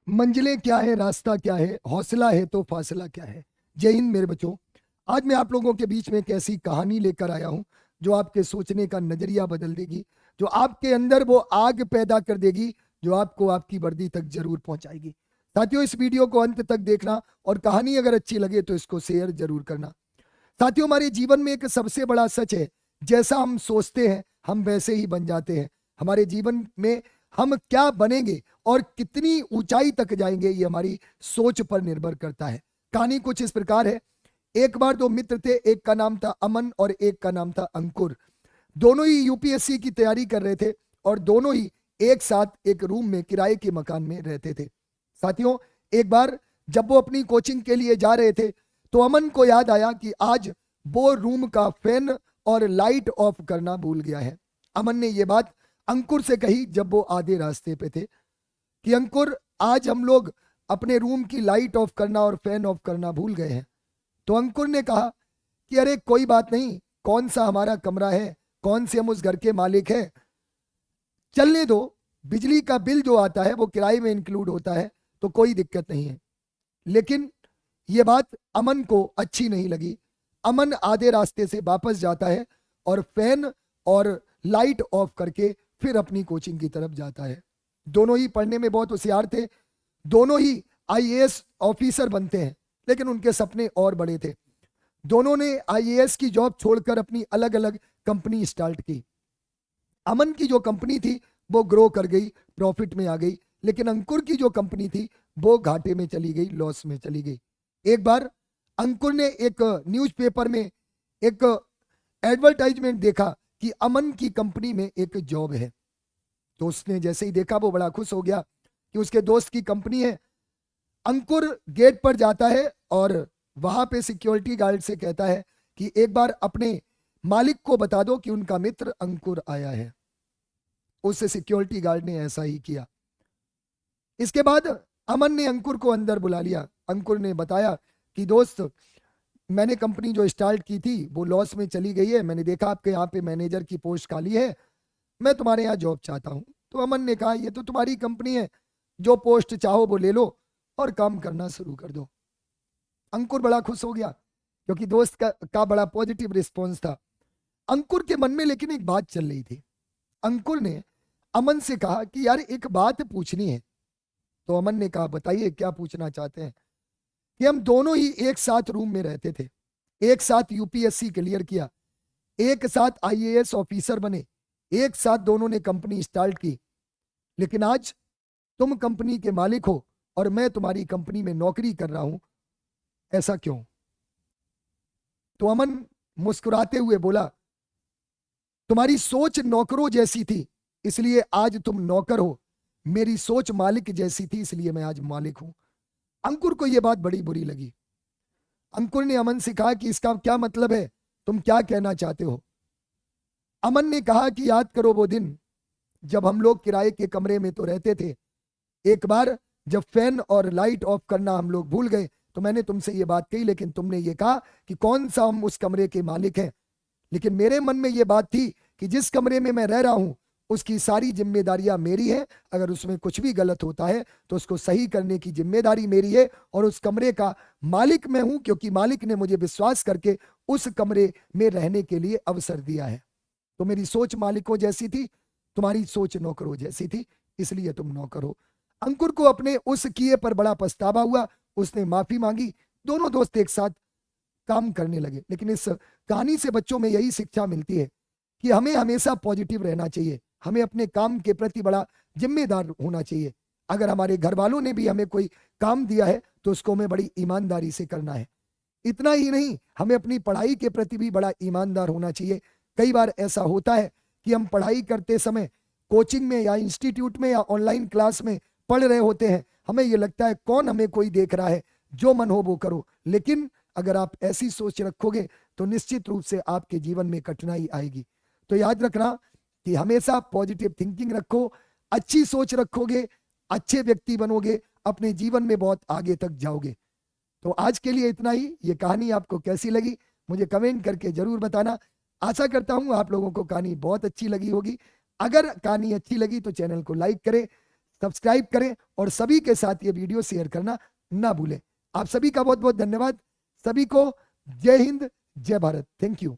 मंजिलें क्या है, रास्ता क्या है, हौसला है तो फासला क्या है। जय हिंद मेरे बच्चों। आज मैं आप लोगों के बीच में एक ऐसी कहानी लेकर आया हूं जो आपके सोचने का नजरिया बदल देगी, जो आपके अंदर वो आग पैदा कर देगी जो आपको आपकी वर्दी तक जरूर पहुंचाएगी। साथियों, इस वीडियो को अंत तक देखना और कहानी अगर अच्छी लगे तो इसको शेयर जरूर करना। साथियों, हमारे जीवन में एक सबसे बड़ा सच है, जैसा हम सोचते हैं हम वैसे ही बन जाते हैं। हमारे जीवन में हम क्या बनेंगे और कितनी ऊंचाई तक जाएंगे ये हमारी सोच पर निर्भर करता है। कहानी कुछ इस प्रकार है। एक बार दो मित्र थे, एक का नाम था अमन और एक का नाम था अंकुर। दोनों ही यूपीएससी की तैयारी कर रहे थे और दोनों ही एक साथ एक रूम में किराए के मकान में रहते थे। साथियों, एक बार जब वो अपनी कोचिंग के लिए जा रहे थे तो अमन को याद आया कि आज वो रूम का फैन और लाइट ऑफ करना भूल गया है। अमन ने ये बात अंकुर से कही जब वो आधे रास्ते पे थे कि अंकुर, आज हम लोग अपने रूम की लाइट ऑफ करना और फैन ऑफ करना भूल गए हैं। तो अंकुर ने कहा कि अरे कोई बात नहीं, कौन सा हमारा कमरा है, कौन से हम उस घर के मालिक हैं, चलने दो। बिजली का बिल जो आता है वो किराए में इंक्लूड होता है तो कोई दिक्कत नहीं है। लेकिन ये बात अमन को अच्छी नहीं लगी। अमन आधे रास्ते से वापस जाता है और फैन और लाइट ऑफ करके फिर अपनी कोचिंग की तरफ जाता है। दोनों ही पढ़ने में बहुत होशियार थे, दोनों ही आईएएस ऑफिसर बनते हैं, लेकिन उनके सपने और बड़े थे। दोनों ने आईएएस की जॉब छोड़कर अपनी अलग अलग कंपनी स्टार्ट की। अमन की जो कंपनी थी वो ग्रो कर गई, प्रॉफिट में आ गई, लेकिन अंकुर की जो कंपनी थी वो घाटे में चली गई, लॉस में चली गई। एक बार अंकुर ने एक न्यूज़पेपर में एक एडवर्टाइजमेंट देखा कि अमन की कंपनी में एक जॉब है। तो उसने जैसे ही देखा वो बड़ा खुश हो गया कि उसके दोस्त की कंपनी है। अंकुर गेट पर जाता है और वहां पे सिक्योरिटी गार्ड से कहता है कि एक बार अपने मालिक को बता दो कि उनका मित्र अंकुर आया है। उस सिक्योरिटी गार्ड ने ऐसा ही किया। इसके बाद अमन ने अंकुर को अंदर बुला लिया। अंकुर ने बताया कि दोस्त, मैंने कंपनी जो स्टार्ट की थी वो लॉस में चली गई है, मैंने देखा आपके यहाँ पे मैनेजर की पोस्ट खाली है, मैं तुम्हारे यहाँ जॉब चाहता हूँ। तो अमन ने कहा, ये तो तुम्हारी कंपनी है, जो पोस्ट चाहो वो ले लो और काम करना शुरू कर दो। अंकुर बड़ा खुश हो गया क्योंकि दोस्त का बड़ा पॉजिटिव रिस्पॉन्स था। अंकुर के मन में लेकिन एक बात चल रही थी। अंकुर ने अमन से कहा कि यार एक बात पूछनी है। तो अमन ने कहा, बताइए क्या पूछना चाहते हैं। कि हम दोनों ही एक साथ रूम में रहते थे, एक साथ यूपीएससी क्लियर किया, एक साथ आईएएस ऑफिसर बने, एक साथ दोनों ने कंपनी स्टार्ट की, लेकिन आज तुम कंपनी के मालिक हो और मैं तुम्हारी कंपनी में नौकरी कर रहा हूं, ऐसा क्यों? तो अमन मुस्कुराते हुए बोला, तुम्हारी सोच नौकरों जैसी थी इसलिए आज तुम नौकर हो, मेरी सोच मालिक जैसी थी इसलिए मैं आज मालिक हूं। अंकुर को यह बात बड़ी बुरी लगी। अंकुर ने अमन से कहा कि इसका क्या मतलब है, तुम क्या कहना चाहते हो? अमन ने कहा कि याद करो वो दिन जब हम लोग किराए के कमरे में तो रहते थे, एक बार जब फैन और लाइट ऑफ करना हम लोग भूल गए तो मैंने तुमसे ये बात कही, लेकिन तुमने ये कहा कि कौन सा हम उस कमरे के मालिक हैं। लेकिन मेरे मन में ये बात थी कि जिस कमरे में मैं रह रहा हूं उसकी सारी जिम्मेदारियां मेरी है, अगर उसमें कुछ भी गलत होता है तो उसको सही करने की जिम्मेदारी मेरी है, और उस कमरे का मालिक मैं हूं क्योंकि मालिक ने मुझे विश्वास करके उस कमरे में रहने के लिए अवसर दिया है। तो मेरी सोच मालिकों जैसी थी, तुम्हारी सोच नौकरों जैसी थी, इसलिए तुम नौकर हो। अंकुर को अपने उस किए पर बड़ा पछतावा हुआ, उसने माफी मांगी। दोनों दोस्त एक साथ काम करने लगे। लेकिन इस कहानी से बच्चों में यही शिक्षा मिलती है कि हमें हमेशा पॉजिटिव रहना चाहिए, हमें अपने काम के प्रति बड़ा जिम्मेदार होना चाहिए। अगर हमारे घर वालों ने भी हमें कोई काम दिया है तो उसको हमें बड़ी ईमानदारी से करना है। इतना ही नहीं, हमें अपनी पढ़ाई के प्रति भी बड़ा ईमानदार होना चाहिए। कई बार ऐसा होता है कि हम पढ़ाई करते समय कोचिंग में या इंस्टीट्यूट में या ऑनलाइन क्लास में पढ़ रहे होते हैं, हमें ये लगता है कौन हमें कोई देख रहा है, जो मन हो वो करो। लेकिन अगर आप ऐसी सोच रखोगे तो निश्चित रूप से आपके जीवन में कठिनाई आएगी। तो याद रखना कि हमेशा पॉजिटिव थिंकिंग रखो, अच्छी सोच रखोगे, अच्छे व्यक्ति बनोगे, अपने जीवन में बहुत आगे तक जाओगे। तो आज के लिए इतना ही। ये कहानी आपको कैसी लगी मुझे कमेंट करके जरूर बताना। आशा करता हूं आप लोगों को कहानी बहुत अच्छी लगी होगी। अगर कहानी अच्छी लगी तो चैनल को लाइक करें, सब्सक्राइब करें और सभी के साथ ये वीडियो शेयर करना ना भूलें। आप सभी का बहुत बहुत धन्यवाद। सभी को जय हिंद, जय भारत। Thank you.